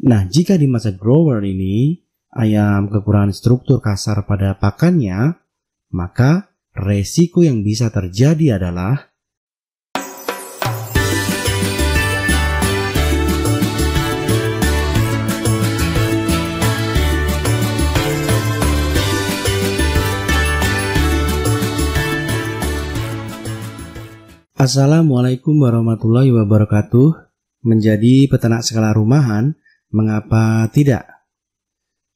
Nah, jika di masa grower ini ayam kekurangan struktur kasar pada pakannya, maka resiko yang bisa terjadi adalah Assalamualaikum warahmatullahi wabarakatuh. Menjadi peternak skala rumahan, mengapa tidak?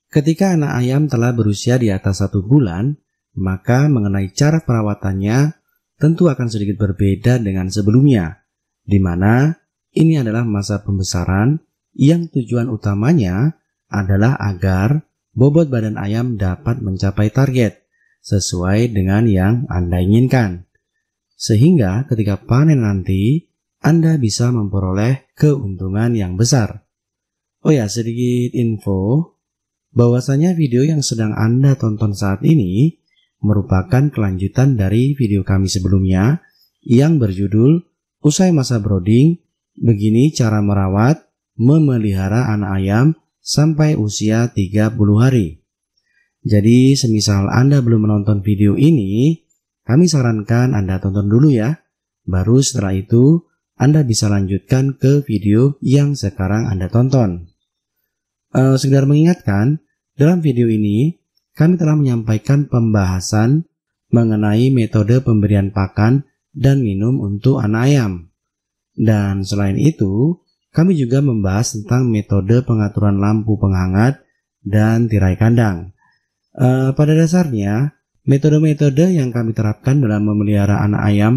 Ketika anak ayam telah berusia di atas 1 bulan, maka mengenai cara perawatannya tentu akan sedikit berbeda dengan sebelumnya, di mana ini adalah masa pembesaran yang tujuan utamanya adalah agar bobot badan ayam dapat mencapai target sesuai dengan yang Anda inginkan. Sehingga ketika panen nanti, Anda bisa memperoleh keuntungan yang besar. Oh ya, sedikit info, bahwasanya video yang sedang Anda tonton saat ini merupakan kelanjutan dari video kami sebelumnya yang berjudul Usai Masa Brooding, Begini Cara Merawat, Memelihara Anak Ayam Sampai Usia 30 Hari. Jadi, semisal Anda belum menonton video ini, kami sarankan Anda tonton dulu ya. Baru setelah itu, Anda bisa lanjutkan ke video yang sekarang Anda tonton. Sekedar mengingatkan, dalam video ini, kami telah menyampaikan pembahasan mengenai metode pemberian pakan dan minum untuk anak ayam. Dan selain itu, kami juga membahas tentang metode pengaturan lampu penghangat dan tirai kandang. Pada dasarnya, metode-metode yang kami terapkan dalam memelihara anak ayam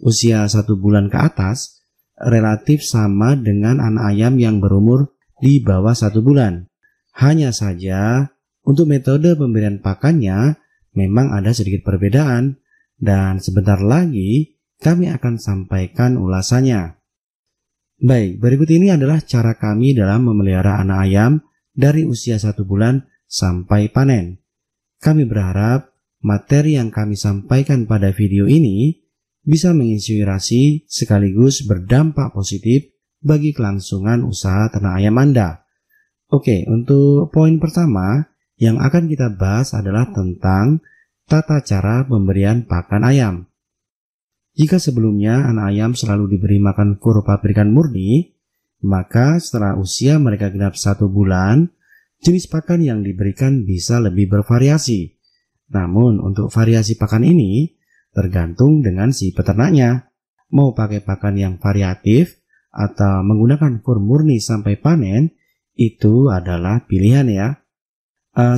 usia 1 bulan ke atas relatif sama dengan anak ayam yang berumur di bawah 1 bulan. Hanya saja untuk metode pemberian pakannya memang ada sedikit perbedaan dan sebentar lagi kami akan sampaikan ulasannya. Baik, berikut ini adalah cara kami dalam memelihara anak ayam dari usia 1 bulan sampai panen. Kami berharap materi yang kami sampaikan pada video ini bisa menginspirasi sekaligus berdampak positif bagi kelangsungan usaha ternak ayam Anda. Oke, untuk poin pertama yang akan kita bahas adalah tentang tata cara pemberian pakan ayam. Jika sebelumnya anak ayam selalu diberi makan fur pabrikan murni, maka setelah usia mereka genap 1 bulan, jenis pakan yang diberikan bisa lebih bervariasi. Namun untuk variasi pakan ini tergantung dengan si peternaknya. Mau pakai pakan yang variatif atau menggunakan fur murni sampai panen, itu adalah pilihan ya.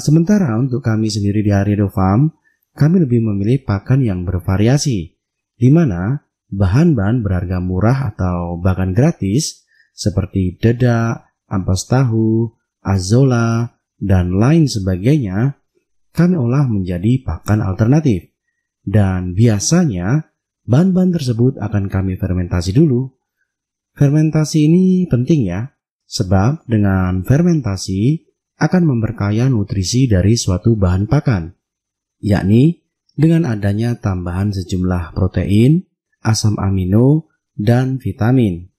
Sementara untuk kami sendiri di Ariedo Farm, kami lebih memilih pakan yang bervariasi, di mana bahan-bahan berharga murah atau bahkan gratis seperti dedak, ampas tahu, azola, dan lain sebagainya kami olah menjadi pakan alternatif. Dan biasanya bahan-bahan tersebut akan kami fermentasi dulu. Fermentasi ini penting ya, sebab dengan fermentasi akan memperkaya nutrisi dari suatu bahan pakan, yakni dengan adanya tambahan sejumlah protein, asam amino, dan vitamin.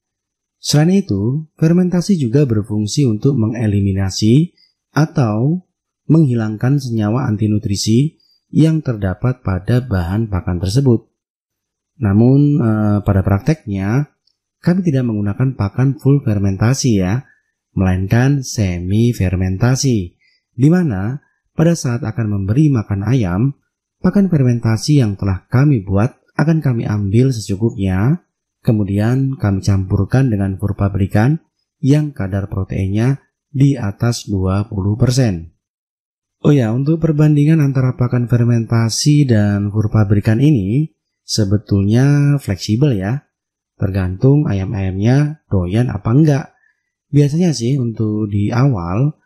Selain itu, fermentasi juga berfungsi untuk mengeliminasi atau menghilangkan senyawa antinutrisi yang terdapat pada bahan pakan tersebut. Namun pada prakteknya kami tidak menggunakan pakan full fermentasi ya, melainkan semi fermentasi, di mana pada saat akan memberi makan ayam, pakan fermentasi yang telah kami buat akan kami ambil secukupnya, kemudian kami campurkan dengan fur pabrikan yang kadar proteinnya di atas 20%. Oh ya, untuk perbandingan antara pakan fermentasi dan fur pabrikan ini sebetulnya fleksibel ya. Tergantung ayam-ayamnya doyan apa enggak. Biasanya sih untuk di awal,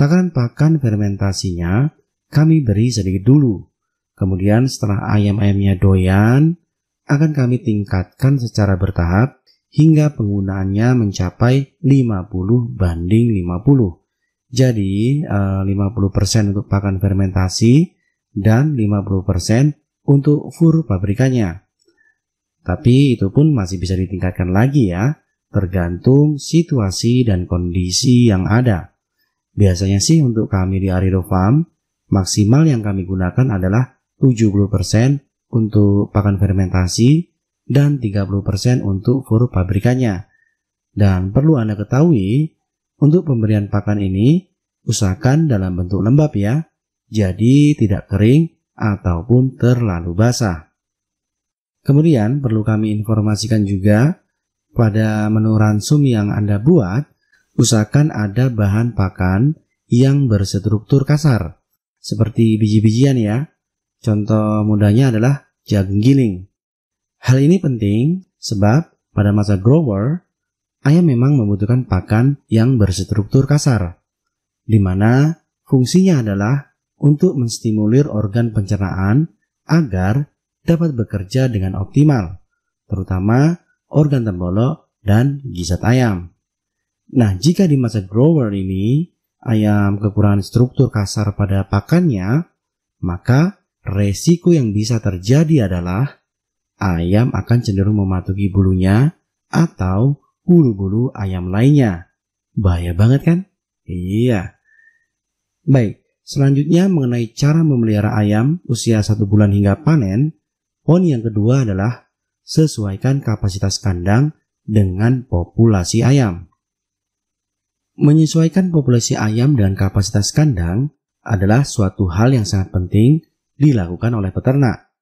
takaran pakan fermentasinya kami beri sedikit dulu. Kemudian setelah ayam-ayamnya doyan, akan kami tingkatkan secara bertahap hingga penggunaannya mencapai 50/50. Jadi 50% untuk pakan fermentasi dan 50% untuk fur pabrikannya. Tapi itu pun masih bisa ditingkatkan lagi ya, tergantung situasi dan kondisi yang ada. Biasanya sih untuk kami di Arido Farm, maksimal yang kami gunakan adalah 70% untuk pakan fermentasi dan 30% untuk fur pabrikannya. Dan perlu Anda ketahui, untuk pemberian pakan ini usahakan dalam bentuk lembab ya, jadi tidak kering ataupun terlalu basah. Kemudian perlu kami informasikan juga, pada menu ransum yang Anda buat, usahakan ada bahan pakan yang berstruktur kasar, seperti biji-bijian ya. Contoh mudahnya adalah jagung giling. Hal ini penting sebab pada masa grower, ayam memang membutuhkan pakan yang berstruktur kasar, di mana fungsinya adalah untuk menstimulir organ pencernaan agar dapat bekerja dengan optimal, terutama organ tembolok dan gisat ayam. Nah, jika di masa grower ini ayam kekurangan struktur kasar pada pakannya, maka resiko yang bisa terjadi adalah ayam akan cenderung mematuhi bulunya atau bulu-bulu ayam lainnya. Bahaya banget kan? Iya. Baik, selanjutnya mengenai cara memelihara ayam usia 1 bulan hingga panen, poin yang kedua adalah sesuaikan kapasitas kandang dengan populasi ayam. Menyesuaikan populasi ayam dengan kapasitas kandang adalah suatu hal yang sangat penting dilakukan oleh peternak.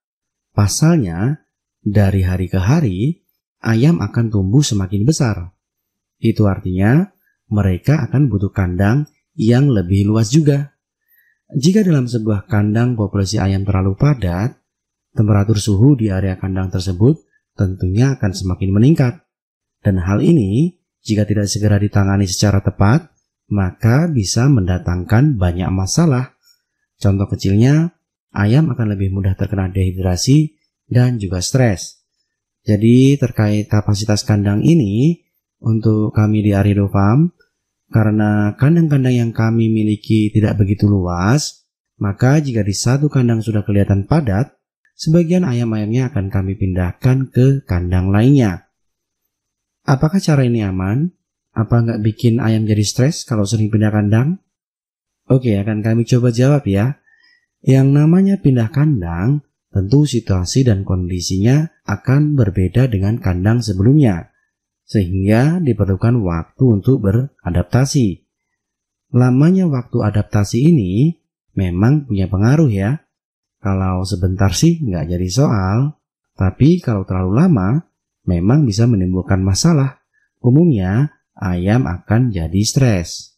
Pasalnya, dari hari ke hari, ayam akan tumbuh semakin besar. Itu artinya, mereka akan butuh kandang yang lebih luas juga. Jika dalam sebuah kandang populasi ayam terlalu padat, temperatur suhu di area kandang tersebut tentunya akan semakin meningkat. Dan hal ini, jika tidak segera ditangani secara tepat, maka bisa mendatangkan banyak masalah. Contoh kecilnya, ayam akan lebih mudah terkena dehidrasi dan juga stres. Jadi terkait kapasitas kandang ini, untuk kami di Arido Farm, karena kandang-kandang yang kami miliki tidak begitu luas, maka jika di satu kandang sudah kelihatan padat, sebagian ayam-ayamnya akan kami pindahkan ke kandang lainnya. Apakah cara ini aman? Apa nggak bikin ayam jadi stres kalau sering pindah kandang? Oke, akan kami coba jawab ya. Yang namanya pindah kandang, tentu situasi dan kondisinya akan berbeda dengan kandang sebelumnya, sehingga diperlukan waktu untuk beradaptasi. Lamanya waktu adaptasi ini memang punya pengaruh ya. Kalau sebentar sih nggak jadi soal, tapi kalau terlalu lama, memang bisa menimbulkan masalah. Umumnya, ayam akan jadi stres.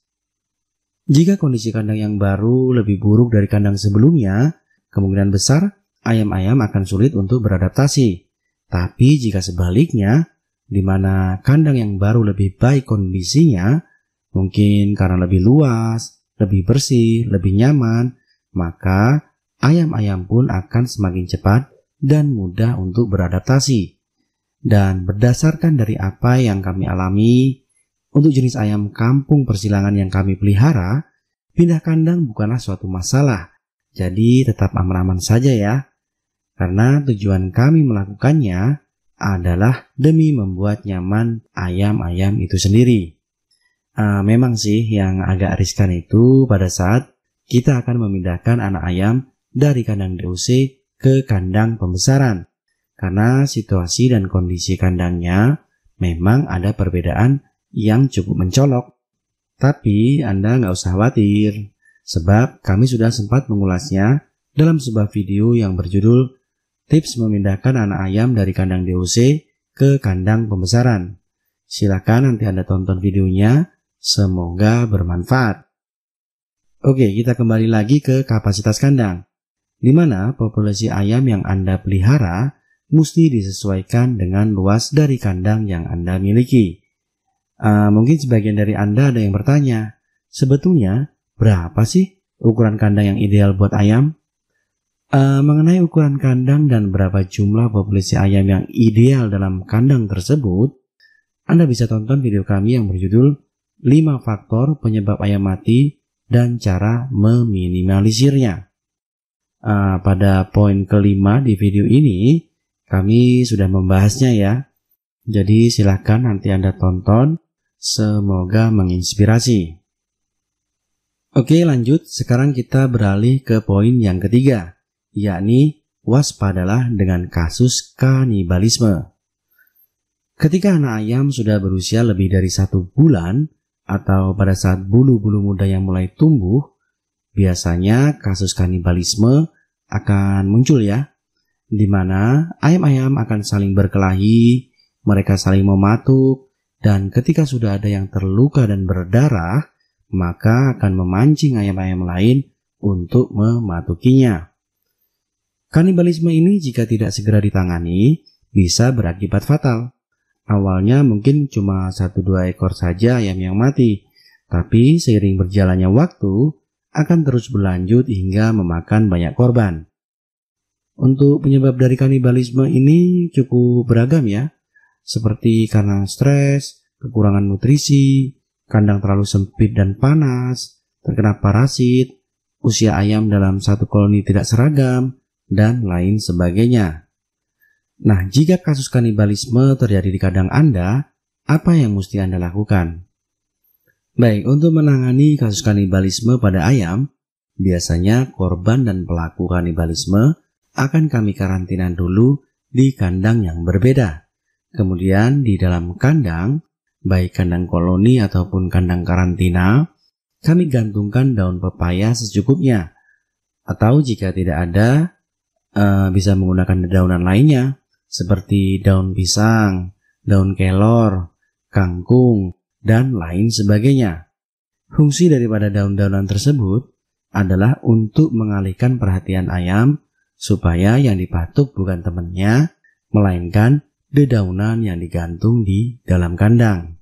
Jika kondisi kandang yang baru lebih buruk dari kandang sebelumnya, kemungkinan besar ayam-ayam akan sulit untuk beradaptasi. Tapi jika sebaliknya, di mana kandang yang baru lebih baik kondisinya, mungkin karena lebih luas, lebih bersih, lebih nyaman, maka ayam-ayam pun akan semakin cepat dan mudah untuk beradaptasi. Dan berdasarkan dari apa yang kami alami, untuk jenis ayam kampung persilangan yang kami pelihara, pindah kandang bukanlah suatu masalah. Jadi tetap aman-aman saja ya. Karena tujuan kami melakukannya adalah demi membuat nyaman ayam-ayam itu sendiri. Memang sih yang agak riskan itu pada saat kita akan memindahkan anak ayam dari kandang DOC ke kandang pembesaran. Karena situasi dan kondisi kandangnya memang ada perbedaan yang cukup mencolok. Tapi Anda nggak usah khawatir, sebab kami sudah sempat mengulasnya dalam sebuah video yang berjudul Tips Memindahkan Anak Ayam dari Kandang DOC ke Kandang Pembesaran. Silakan nanti Anda tonton videonya, semoga bermanfaat. Oke, kita kembali lagi ke kapasitas kandang, di mana populasi ayam yang Anda pelihara mesti disesuaikan dengan luas dari kandang yang Anda miliki. Mungkin sebagian dari Anda ada yang bertanya, sebetulnya berapa sih ukuran kandang yang ideal buat ayam? Mengenai ukuran kandang dan berapa jumlah populasi ayam yang ideal dalam kandang tersebut, Anda bisa tonton video kami yang berjudul 5 faktor penyebab ayam mati dan cara meminimalisirnya. Pada poin kelima di video ini, kami sudah membahasnya ya. Jadi silahkan nanti Anda tonton, semoga menginspirasi. Oke, lanjut. Sekarang kita beralih ke poin yang ketiga, yakni waspadalah dengan kasus kanibalisme. Ketika anak ayam sudah berusia lebih dari 1 bulan, atau pada saat bulu-bulu muda yang mulai tumbuh, biasanya kasus kanibalisme akan muncul ya, di mana ayam-ayam akan saling berkelahi, mereka saling mematuk, dan ketika sudah ada yang terluka dan berdarah, maka akan memancing ayam-ayam lain untuk mematukinya. Kanibalisme ini jika tidak segera ditangani, bisa berakibat fatal. Awalnya mungkin cuma 1-2 ekor saja ayam yang mati, tapi seiring berjalannya waktu akan terus berlanjut hingga memakan banyak korban. Untuk penyebab dari kanibalisme ini cukup beragam ya, seperti karena stres, kekurangan nutrisi, kandang terlalu sempit dan panas, terkena parasit, usia ayam dalam satu koloni tidak seragam, dan lain sebagainya. Nah, jika kasus kanibalisme terjadi di kandang Anda, apa yang mesti Anda lakukan? Baik, untuk menangani kasus kanibalisme pada ayam, biasanya korban dan pelaku kanibalisme akan kami karantina dulu di kandang yang berbeda. Kemudian di dalam kandang, baik kandang koloni ataupun kandang karantina, kami gantungkan daun pepaya secukupnya. Atau jika tidak ada, bisa menggunakan dedaunan lainnya, seperti daun pisang, daun kelor, kangkung, dan lain sebagainya. Fungsi daripada daun-daunan tersebut adalah untuk mengalihkan perhatian ayam supaya yang dipatuk bukan temannya, melainkan dedaunan yang digantung di dalam kandang.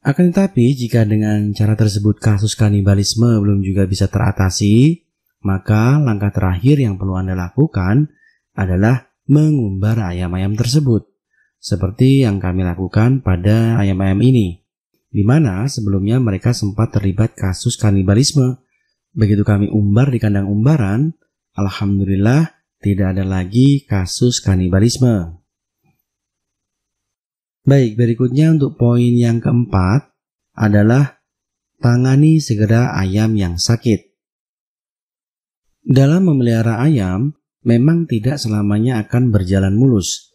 Akan tetapi, jika dengan cara tersebut kasus kanibalisme belum juga bisa teratasi, maka langkah terakhir yang perlu Anda lakukan adalah mengumbar ayam-ayam tersebut, seperti yang kami lakukan pada ayam-ayam ini, di mana sebelumnya mereka sempat terlibat kasus kanibalisme. Begitu kami umbar di kandang umbaran, alhamdulillah tidak ada lagi kasus kanibalisme. Baik, berikutnya untuk poin yang keempat adalah tangani segera ayam yang sakit. Dalam memelihara ayam, memang tidak selamanya akan berjalan mulus.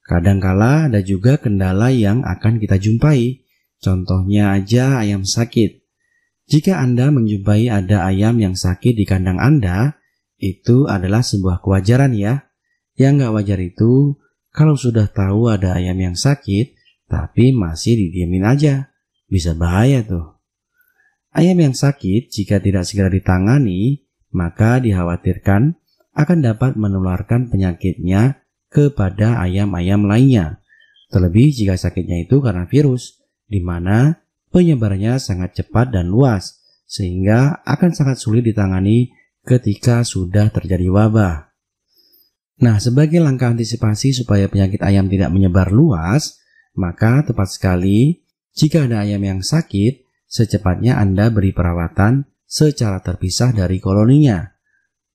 Kadangkala ada juga kendala yang akan kita jumpai. Contohnya aja ayam sakit. Jika Anda menjumpai ada ayam yang sakit di kandang Anda, itu adalah sebuah kewajaran ya. Yang nggak wajar itu, kalau sudah tahu ada ayam yang sakit, tapi masih didiemin aja. Bisa bahaya tuh. Ayam yang sakit jika tidak segera ditangani, maka dikhawatirkan akan dapat menularkan penyakitnya kepada ayam-ayam lainnya. Terlebih jika sakitnya itu karena virus, di mana penyebarannya sangat cepat dan luas, sehingga akan sangat sulit ditangani ketika sudah terjadi wabah. Nah, sebagai langkah antisipasi supaya penyakit ayam tidak menyebar luas, maka tepat sekali jika ada ayam yang sakit, secepatnya Anda beri perawatan secara terpisah dari koloninya.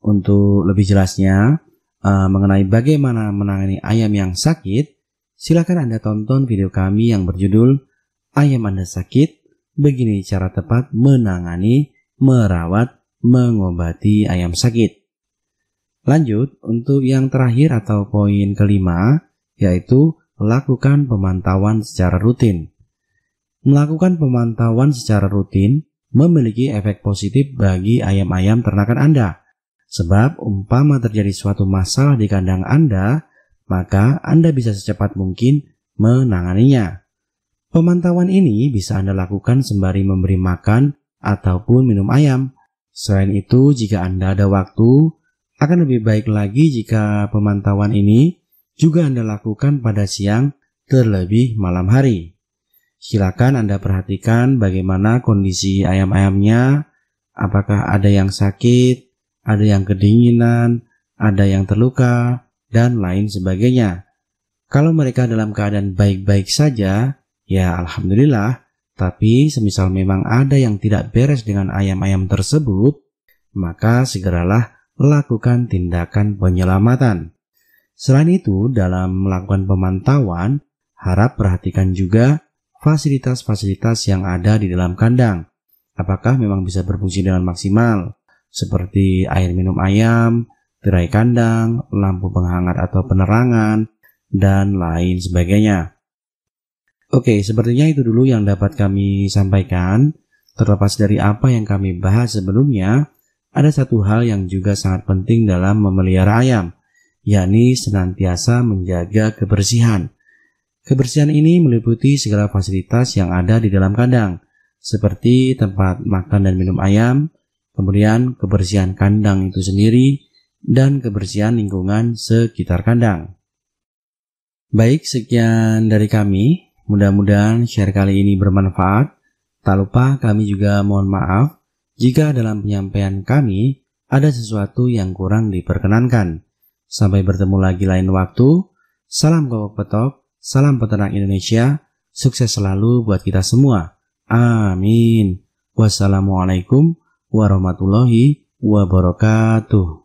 Untuk lebih jelasnya mengenai bagaimana menangani ayam yang sakit, silakan Anda tonton video kami yang berjudul Ayam Anda Sakit, Begini Cara Tepat Menangani, Merawat, Mengobati Ayam Sakit. Lanjut, untuk yang terakhir atau poin kelima, yaitu lakukan pemantauan secara rutin. Melakukan pemantauan secara rutin memiliki efek positif bagi ayam-ayam ternakan Anda. Sebab umpama terjadi suatu masalah di kandang Anda, maka Anda bisa secepat mungkin menanganinya. Pemantauan ini bisa Anda lakukan sembari memberi makan ataupun minum ayam. Selain itu, jika Anda ada waktu, akan lebih baik lagi jika pemantauan ini juga Anda lakukan pada siang terlebih malam hari. Silakan Anda perhatikan bagaimana kondisi ayam-ayamnya, apakah ada yang sakit, ada yang kedinginan, ada yang terluka, dan lain sebagainya. Kalau mereka dalam keadaan baik-baik saja, ya alhamdulillah, tapi semisal memang ada yang tidak beres dengan ayam-ayam tersebut, maka segeralah lakukan tindakan penyelamatan. Selain itu, dalam melakukan pemantauan, harap perhatikan juga fasilitas-fasilitas yang ada di dalam kandang. Apakah memang bisa berfungsi dengan maksimal, seperti air minum ayam, tirai kandang, lampu penghangat atau penerangan, dan lain sebagainya. Oke, sepertinya itu dulu yang dapat kami sampaikan. Terlepas dari apa yang kami bahas sebelumnya, ada satu hal yang juga sangat penting dalam memelihara ayam, yakni senantiasa menjaga kebersihan. Kebersihan ini meliputi segala fasilitas yang ada di dalam kandang, seperti tempat makan dan minum ayam, kemudian kebersihan kandang itu sendiri, dan kebersihan lingkungan sekitar kandang. Baik, sekian dari kami. Mudah-mudahan share kali ini bermanfaat. Tak lupa kami juga mohon maaf jika dalam penyampaian kami ada sesuatu yang kurang diperkenankan. Sampai bertemu lagi lain waktu. Salam Gowok Petok. Salam peternak Indonesia, sukses selalu buat kita semua. Amin. Wassalamualaikum warahmatullahi wabarakatuh.